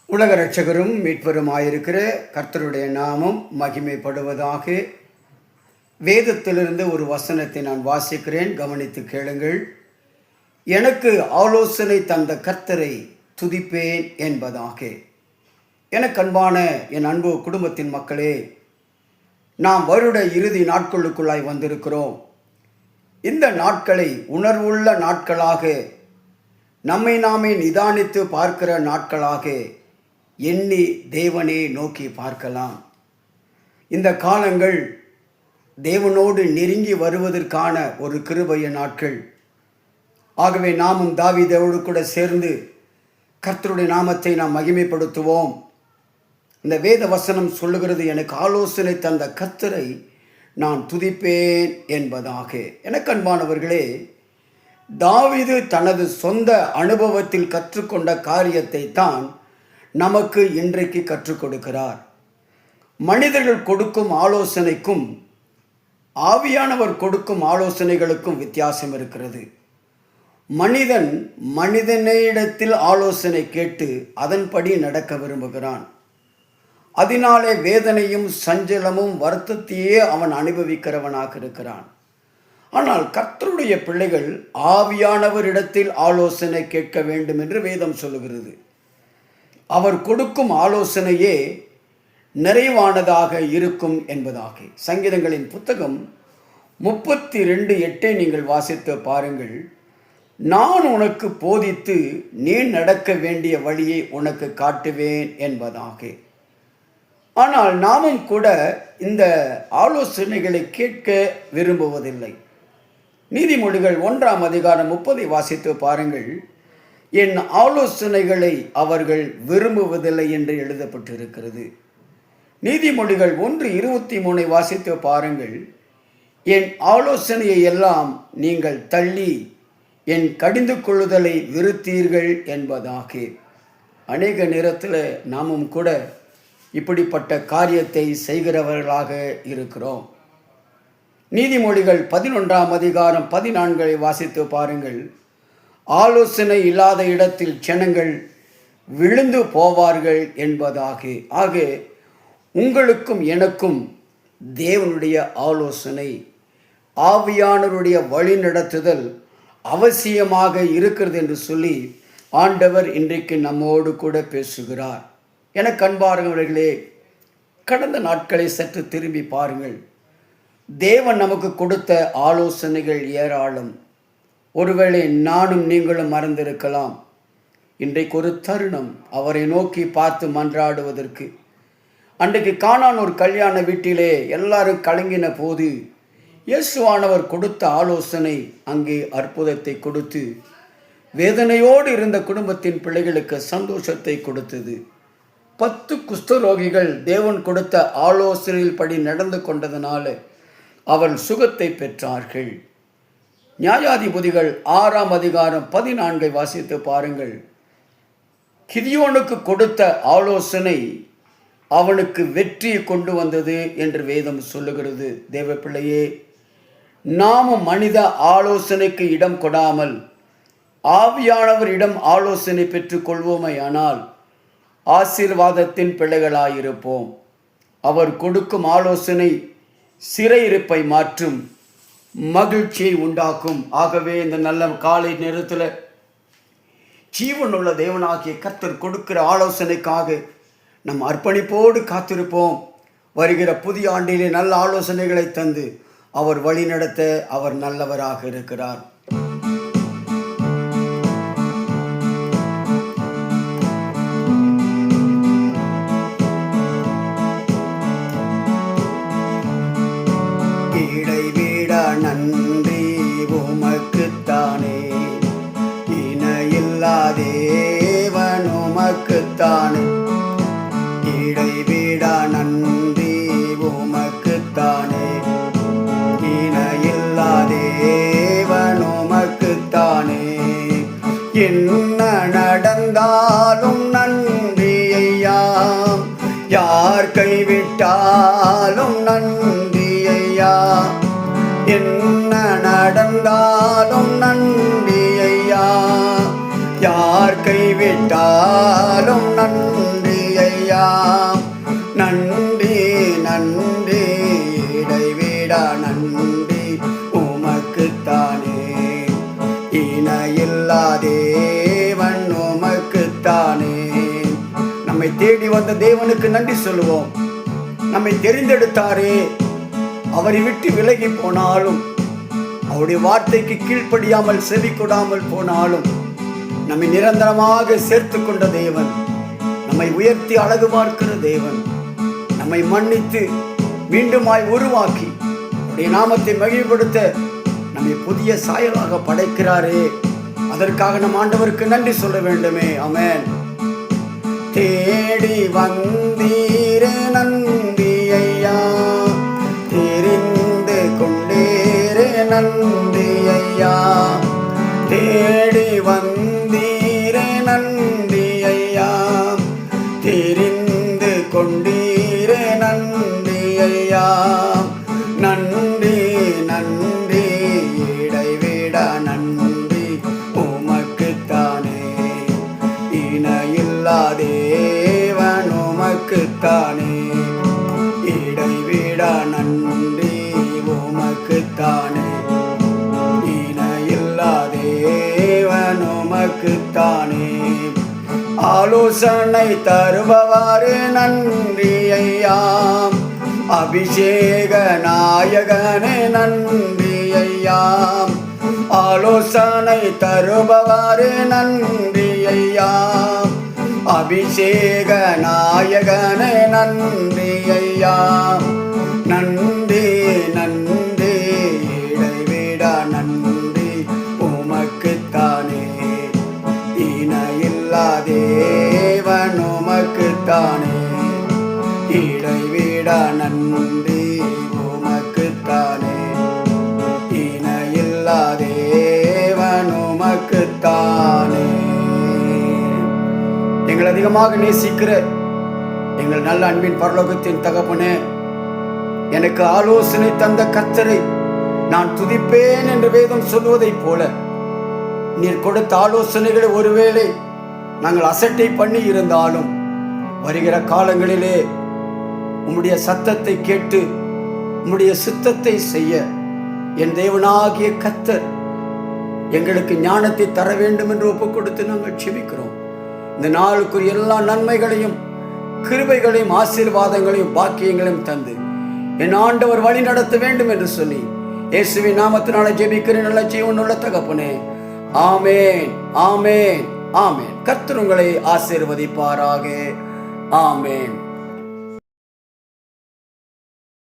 உலக இரட்சகரும் மீட்பருமாயிருக்கிற கர்த்தருடைய நாமம் மகிமைப்படுவதாக. வேதத்திலிருந்து ஒரு வசனத்தை நான் வாசிக்கிறேன், கவனித்து கேளுங்கள். எனக்கு ஆலோசனை தந்த கர்த்தரை துதிப்பேன் என்பதாக. எனக்கு அன்பான என் அன்பு குடும்பத்தின் மக்களே, நாம் வருட இறுதி நாட்களுக்குள்ளாய் வந்திருக்கிறோம். இந்த நாட்களை உணர்வுள்ள நாட்களாக, நம்மை நாமே நிதானித்து பார்க்கிற நாட்களாக எண்ணி தேவனை நோக்கி பார்க்கலாம். இந்த காலங்கள் தேவனோடு நெருங்கி வருவதற்கான ஒரு கிருபைய நாட்கள். ஆகவே நாமும் தாவீதோடு கூட சேர்ந்து கர்த்தருடைய நாமத்தை நாம் மகிமைப்படுத்துவோம். இந்த வேத வசனம் சொல்லுகிறது, எனக்கு ஆலோசனை தந்த கர்த்தரை நான் துதிப்பேன் என்பதாக. எனக்கு அன்பானவர்களே, தாவீது தனது சொந்த அனுபவத்தில் கற்றுக்கொண்ட காரியத்தை தான் நமக்கு இன்றைக்கு கற்றுக் கொடுக்கிறார். மனிதர்கள் கொடுக்கும் ஆலோசனைக்கும் ஆவியானவர் கொடுக்கும் ஆலோசனைகளுக்கும் வித்தியாசம் இருக்கிறது. மனிதன் மனிதனிடத்தில் ஆலோசனை கேட்டு அதன்படி நடக்க விரும்புகிறான். அதனாலே வேதனையும் சஞ்சலமும் வருத்தத்தையே அவன் அனுபவிக்கிறவனாக இருக்கிறான். ஆனால் கர்த்தருடைய பிள்ளைகள் ஆவியானவரிடத்தில் ஆலோசனை கேட்க வேண்டும் என்று வேதம் சொல்லுகிறது. அவர் கொடுக்கும் ஆலோசனையே நிறைவானதாக இருக்கும் என்பதாக. சங்கீதங்களின் புத்தகம் 32:8 நீங்கள் வாசித்து பாருங்கள். நான் உனக்கு போதித்து நீ நடக்க வேண்டிய வழியை உனக்கு காட்டுவேன் என்பதாக. ஆனால் நாமும் கூட இந்த ஆலோசனைகளை கேட்க விரும்புவதில்லை. நீதிமொழிகள் 1:30 வாசித்து பாருங்கள். என் ஆலோசனைகளை அவர்கள் விரும்புவதில்லை என்று எழுதப்பட்டிருக்கிறது. நீதிமொழிகள் 1:23 வாசித்து பாருங்கள். என் ஆலோசனையை எல்லாம் நீங்கள் தள்ளி என் கடிந்து கொள்ளுதலை விருத்தீர்கள் என்பதாக. அநேக நேரத்தில் நாமும் கூட இப்படிப்பட்ட காரியத்தை செய்கிறவர்களாக இருக்கிறோம். நீதிமொழிகள் 11:14 வாசித்து பாருங்கள். ஆலோசனை இல்லாத இடத்தில் ஜனங்கள் விழுந்து போவார்கள் என்பதாக. ஆக உங்களுக்கும் எனக்கும் தேவனுடைய ஆலோசனை, ஆவியானவருடைய வழிநடத்துதல் அவசியமாக இருக்கிறது என்று சொல்லி ஆண்டவர் இன்றைக்கு நம்மோடு கூட பேசுகிறார். எனக்கு அன்பார்ந்தவர்களே, கடந்த நாட்களை சற்று திரும்பி பாருங்கள். தேவன் நமக்கு கொடுத்த ஆலோசனைகள் ஏராளம். ஒருவேளை நானும் நீங்களும் மறந்திருக்கலாம். இன்றைக்கு ஒரு தருணம் அவரை நோக்கி பார்த்து மன்றாடுவதற்கு. அன்றைக்கு கானான் ஒரு கல்யாண வீட்டிலே எல்லாரும் கலங்கின போது இயேசுவானவர் கொடுத்த ஆலோசனை அங்கே அற்புதத்தை கொடுத்து வேதனையோடு இருந்த குடும்பத்தின் பிள்ளைகளுக்கு சந்தோஷத்தை கொடுத்தது. 10 குஷ்டரோகிகள் தேவன் கொடுத்த ஆலோசனையில் படி நடந்து கொண்டதனால அவள் சுகத்தை பெற்றார்கள். நியாயாதிபதிகள் 6:14 வாசித்து பாருங்கள். கிதியோனுக்கு கொடுத்த ஆலோசனை அவனுக்கு வெற்றியை கொண்டு வந்தது என்று வேதம் சொல்லுகிறது. தேவ பிள்ளையே, நாமும் மனித ஆலோசனைக்கு இடம் கொடாமல் ஆவியானவரிடம் ஆலோசனை பெற்றுக் கொள்வோமையானால் ஆசீர்வாதத்தின் பிள்ளைகளாயிருப்போம். அவர் கொடுக்கும் ஆலோசனை சிறையிருப்பை மாற்றும், மகிழ்ச்சியை உண்டாக்கும். ஆகவே இந்த நல்ல காலை நேரத்தில் ஜீவனுள்ள தேவனாகிய கர்த்தர் கொடுக்கிற ஆலோசனைக்காக நம் அர்ப்பணிப்போடு காத்திருப்போம். வருகிற புதிய ஆண்டிலே நல்ல ஆலோசனைகளை தந்து அவர் வழி நடத்த அவர் நல்லவராக இருக்கிறார். நன்றி உமக்குத்தானே, இணையில்லா தேவன் உமக்குத்தானே. இடைவிடா நன்றி உமக்குத்தானே, இணையில்லா தேவன் உமக்குத்தானே. என்ன நடந்தாலும் நன்றி ஐயா, யார் கைவிட்டாலும் நன்றி ஐயா. என்ன நடந்தாலும் நன்றி ஐயா, யார் கைவிட்டாலும் நன்றி தேடி வந்த தேவனுக்கு நன்றி சொல்லுவோம். நம்மை தெரிந்தெடுத்தாரே, அவரை விட்டு விலகி போனாலும், அவருடைய வார்த்தைக்கு கீழ்ப்படியாமல் செவி கொடாமல் போனாலும், நம்மை நிரந்தரமாக சேர்த்து கொண்ட தேவன், நம்மை உயர்த்தி அழகு பார்க்கிற தேவன், நம்மை மன்னித்து மீண்டுமாய் உருவாக்கி அவருடைய நாமத்தை மகிழ்ப்படுத்த நம்மை புதிய சாயலாக படைக்கிறாரே. அதற்காக நம் ஆண்டவருக்கு நன்றி சொல்ல வேண்டுமே. ஆமென். தேடி வந்தீரே நன்றி ஐயா, தெரிந்து கொண்டீரே நன்றி ஐயா, தேடி வந்தீரே நன்றி ஐயா, தெரிந்து கொண்டீரே நன்றி ஐயா, நன்றி நன்றி இடைவிட நன்றி உமக்குத்தானே, இணையில்லா தேவன் உமக்குத்தானே, இடைவிட நன்றி உமக்குத்தானே, இணையில்லா தேவன் உமக்குத்தானே, ஆலோசனை தருபவாறு நன்றி ஐயா, அபிஷேக நாயகனே நன்றி ஐயா, ஆலோசனை தருபவாறு நன்றி ஐயா, அபிஷேக நாயகனே நன்றி ஐயா, நன்றி நன்றி இடைவிட நன்றி உமக்குத்தானே, இணையில்லா தேவன் உமக்குத்தானே, இடைவிட நன்றி உமக்குத்தானே, இணையில்லா தேவன் உமக்குத்தானே. எங்கள் அதிகமாக நேசிக்கிற எங்கள் நல்ல அன்பின் பரலோகத்தின் தகப்பனே, எனக்கு ஆலோசனை தந்த கர்த்தரை நான் துதிப்பேன் என்று வேதம் சொல்வதைப் போல, நீர் கொடுத்த ஆலோசனைகளை ஒருவேளை நாங்கள் அசட்டை பண்ணி இருந்தாலும், வருகிற காலங்களிலே உம்முடைய சத்தத்தை கேட்டு உம்முடைய சித்தத்தை செய்ய என் தேவனாகிய கர்த்தர் எங்களுக்கு ஞானத்தை தர வேண்டும் என்று ஒப்புக் கொடுத்து நாங்கள் செபிக்கிறோம். இந்த நாளுக்குரிய எல்லா நன்மைகளையும் கிருபைகளையும் ஆசீர்வாதங்களையும் பாக்கியங்களையும் தந்து என் ஆண்டவர் வழி நடத்த வேண்டும் என்று சொல்லி இயேசுவின் நாமத்தினால ஜெபிக்கிறேன் நல்ல ஜீவனுள்ள தகப்பனே. ஆமேன், ஆமேன், ஆமேன். கர்த்தர் உங்களை ஆசீர்வதிப்பாராக. ஆமேன்.